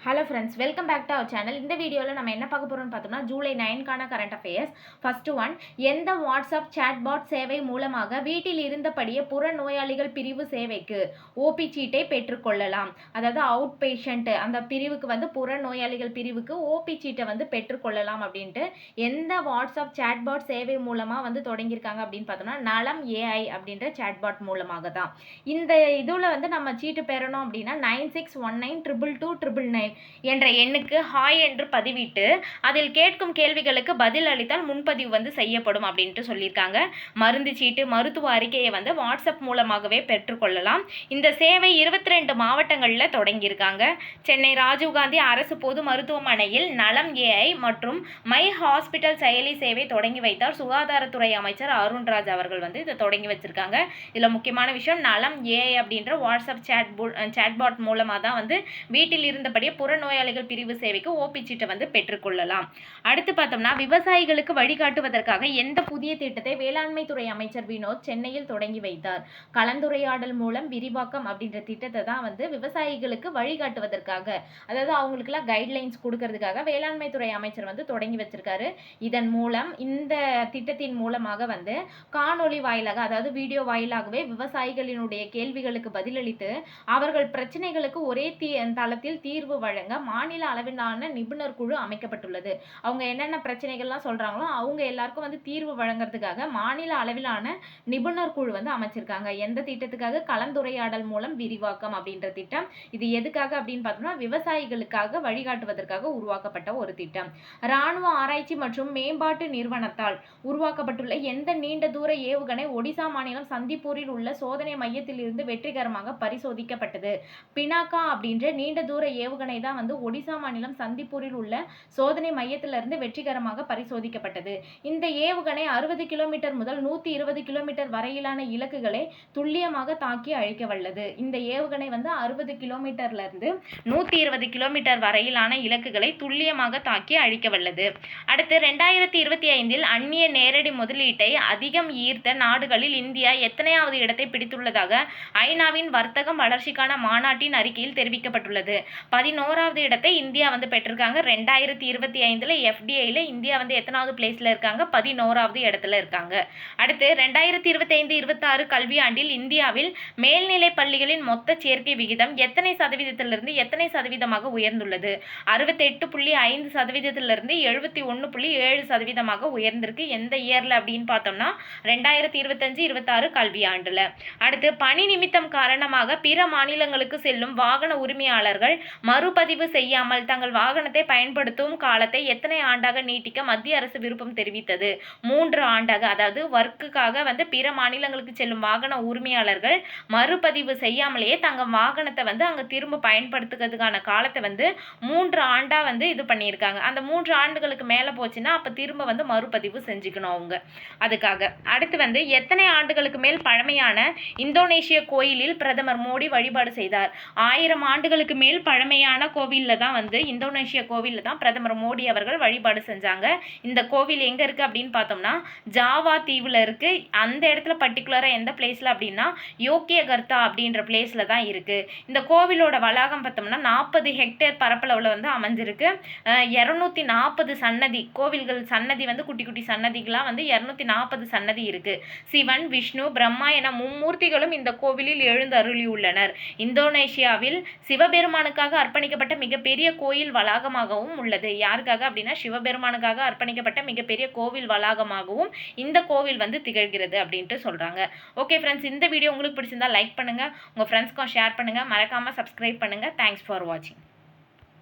Hello friends, welcome back to our channel. இந்த வீடியோவில் நம்ம என்ன பார்க்க போகிறோம்னு பார்த்தோம்னா, ஜூலை 9க்கான கரண்ட் அஃபேர்ஸ். ஃபர்ஸ்ட் ஒன், எந்த வாட்ஸ்அப் சேட்பாட் சேவை மூலமாக வீட்டில் இருந்தபடியே புற நோயாளிகள் பிரிவு சேவைக்கு ஓபி சீட்டை பெற்றுக்கொள்ளலாம். அதாவது அவுட் பேஷண்ட் அந்த பிரிவுக்கு புற நோயாளிகள் பிரிவுக்கு ஓபி சீட்டை பெற்றுக்கொள்ளலாம் அப்படின்ட்டு எந்த வாட்ஸ்அப் சேட்பாட் சேவை மூலமாக தொடங்கியிருக்காங்க அப்படின்னு பார்த்தோம்னா, நலம் ஏஐ அப்படின்ற சேட்பாட் மூலமாக தான். இந்த இதில் நம்ம சீட்டு பெறணும் அப்படின்னா 9619222299 என்ற எண்ணுக்கு ஹாய் என்று பதிவிட்டு அதில் கேட்கும் கேள்விகளுக்கு பதில் அளித்தால் முன்பதிவு செய்யப்படும் அப்படின்ட்டு சொல்லியிருக்காங்க. மருந்து சீட்டு, மருத்துவ அறிக்கையை வாட்ஸ்அப் மூலமாகவே பெற்றுக்கொள்ளலாம். இந்த சேவை 22 மாவட்டங்களில் தொடங்கியிருக்காங்க. சென்னை ராஜீவ்காந்தி அரசு பொது மருத்துவமனையில் நலம் ஏஐ மற்றும் மை ஹாஸ்பிட்டல் செயலி சேவை தொடங்கி வைத்தார் சுகாதாரத்துறை அமைச்சர் அருண்ராஜ் அவர்கள் இதை தொடங்கி வச்சிருக்காங்க. இதில் முக்கியமான விஷயம், நலம் ஏஐ அப்படின்ற வாட்ஸ்அப் சேட்பாட் மூலமாக தான் வீட்டில் இருந்தபடியே புறநோயாளிகள் பிரிவு சேவைக்கு ஓபி சீட்டை பெற்றுக்கொள்ளலாம். அடுத்து பார்த்தோம்னா, விவசாயிகளுக்கு வழிகாட்டுவதற்காக எந்த புதிய திட்டத்தை வேளாண்மை துறை அமைச்சர் வினோத் சென்னையில் தொடங்கி வைத்தார்? கலந்துரையாடல் மூலம் விரிவாக்கம் அப்படின்ற திட்டத்தை தான் விவசாயிகளுக்கு வழிகாட்டுவதற்காக, அதாவது அவங்களுக்குலாம் கைட்லைன்ஸ் கொடுக்கறதுக்காக வேளாண்மை துறை அமைச்சர் தொடங்கி வச்சிருக்காரு. இதன் மூலம் இந்த திட்டத்தின் மூலமாக காணொலி வாயிலாக, அதாவது வீடியோ வாயிலாகவே விவசாயிகளினுடைய கேள்விகளுக்கு பதிலளித்து அவர்கள் பிரச்சனைகளுக்கு ஒரே தளத்தில் தீர்வு வழங்க மாநில அளவிலான நிபுணர் குழு அமைக்கப்பட்டுள்ளது. அவங்க என்னென்ன பிரச்சனைகள்லாம் சொல்றாங்களோ அவங்க எல்லாருக்கும் தீர்வு வழங்குறதுக்காக மாநில அளவிலான நிபுணர் குழு அமைச்சிருக்காங்க. எந்த திட்டத்துக்காக? கலந்துரையாடல் மூலம் விரிவாக்கம் அப்படின்ற திட்டம். இது எதுக்காக அப்படின்னு பார்த்தோம்னா, விவசாயிகளுக்காக வழிகாட்டுவதற்காக உருவாக்கப்பட்ட ஒரு திட்டம். ராணுவ ஆராய்ச்சி மற்றும் மேம்பாட்டு நிறுவனத்தால் உருவாக்கப்பட்டுள்ள எந்த நீண்ட தூர ஏவுகணை ஒடிசா மாநிலம் சந்திப்பூரில் உள்ள சோதனை மையத்தில் இருந்து வெற்றிகரமாக பரிசோதிக்கப்பட்டது? பினாக்கா அப்படின்ற நீண்ட தூர ஏவுகணை தான் ஒடிசா மாநிலம் சந்திப்பூரில் உள்ள சோதனை மையத்திலிருந்து வெற்றிகரமாக பரிசோதிக்கப்பட்டது. இந்த ஏவுகணை 60 கிலோமீட்டர் முதல் 120 கிலோமீட்டர் வரையிலான இலக்குகளை துல்லியமாக தாக்கி அழிக்க வல்லது. இந்த ஏவுகணை 60 கிலோமீட்டர்ல இருந்து 120 கிலோமீட்டர் வரையிலான இலக்குகளை துல்லியமாக தாக்கி அழிக்க வல்லது. அடுத்து 2025இல் அந்நிய நேரடி முதலீட்டை அதிகம் ஈர்த்த நாடுகளில் இந்தியா எத்தனையாவது இடத்தை பிடித்துள்ளதாக ஐநாவின் வர்த்தகம் வளர்ச்சிக்கான மாநாட்டின் அறிக்கையில் தெரிவிக்கப்பட்டுள்ளது? 11வது இடத்தை இந்தியா பெற்றிருக்காங்க. 2025 FDIல இந்தியா எத்தனாவது பிளேஸ்ல இருக்காங்க? 11வது இடத்துல இருக்காங்க. அடுத்து 2025-26 கல்வியாண்டில் இந்தியாவில் மேல்நிலை பள்ளிகளின் மொத்த சேர்க்கை விகிதம் எத்தனை சதவீதத்திலிருந்து எத்தனை சதவீதமாக உயர்ந்துள்ளது? 68.5%லிருந்து 71.7% உயர்ந்திருக்கு. எந்த இயர்ல அப்படின்னு பார்த்தோம்னா 2025-26 கல்வியாண்டுல. அடுத்து, பணி நிமித்தம் காரணமாக பிற மாநிலங்களுக்கு செல்லும் வாகன உரிமையாளர்கள் மறுபதிவு செய்யாமல் தங்கள் வாகனத்தை பயன்படுத்தும் காலத்தை எத்தனை ஆண்டாக நீட்டிக்க மத்திய அரசு விருப்பம் தெரிவித்தது? 3 ஆண்டாக. அதாவது ஒர்க்குக்காக பிற மாநிலங்களுக்கு செல்லும் வாகன உரிமையாளர்கள் மறுபதிவு செய்யாமலேயே தங்கள் வாகனத்தை அங்க திரும்ப பயன்படுத்துறதுக்கான காலத்தை 3 ஆண்டா இது பண்ணியிருக்காங்க. அந்த 3 ஆண்டுகளுக்கு மேல போச்சுன்னா அப்ப திரும்ப மறுபதிவு செஞ்சுக்கணும் அவங்க. அதுக்காக. அடுத்து எத்தனை ஆண்டுகளுக்கு மேல் பழமையான இந்தோனேஷிய கோயிலில் பிரதமர் மோடி வழிபாடு செய்தார்? 1000 ஆண்டுகளுக்கு மேல் பழமையான கோவில்ல தான் இந்தோனேஷிய கோவில்ல தான் பிரதமர் மோடி அவர்கள் வழிபாடு செஞ்சாங்க. இந்த கோவில் எங்க இருக்கு அப்படின்னு பார்த்தோம்னா, ஜாவா தீவுல இருக்கு. அந்த இடத்துல பர்டிகுலரா எந்த பிளேஸ்ல அப்படின்னா யோக்கியகர்த்தா அப்படின்ற பிளேஸ்ல தான் இருக்கு. இந்த கோவிலோட வளாகம் பார்த்தோம்னா 40 ஹெக்டேர் பரப்பளவுல அமைஞ்சிருக்கு. 240 சன்னதி கோவில்கள், சன்னதி குட்டி குட்டி சன்னதிகளா 240 சன்னதி இருக்கு. சிவன், விஷ்ணு, பிரம்மா என மும்மூர்த்திகளும் இந்த கோவிலில் எழுந்தருளியுள்ளனர். இந்தோனேஷியாவில் சிவபெருமானுக்காக அர்ப்பணிக்கப்பட்ட மிகப்பெரிய கோயில் வளாகமாகவும் உள்ளது. யாருக்காக அப்படின்னா சிவபெருமானுக்காக அர்ப்பணிக்கப்பட்ட மிகப்பெரிய கோவில் வளாகமாகவும் இந்த கோவில் திகழ்கிறது அப்படின்ட்டு சொல்றாங்க. ஓகே ஃப்ரெண்ட்ஸ், இந்த வீடியோ உங்களுக்கு பிடிச்சிருந்தா லைக் பண்ணுங்க, உங்க ஃப்ரெண்ட்ஸ்க்கும் ஷேர் பண்ணுங்க, மறக்காம சப்ஸ்கிரைப் பண்ணுங்க. தேங்க்ஸ் ஃபார் வாட்சிங்.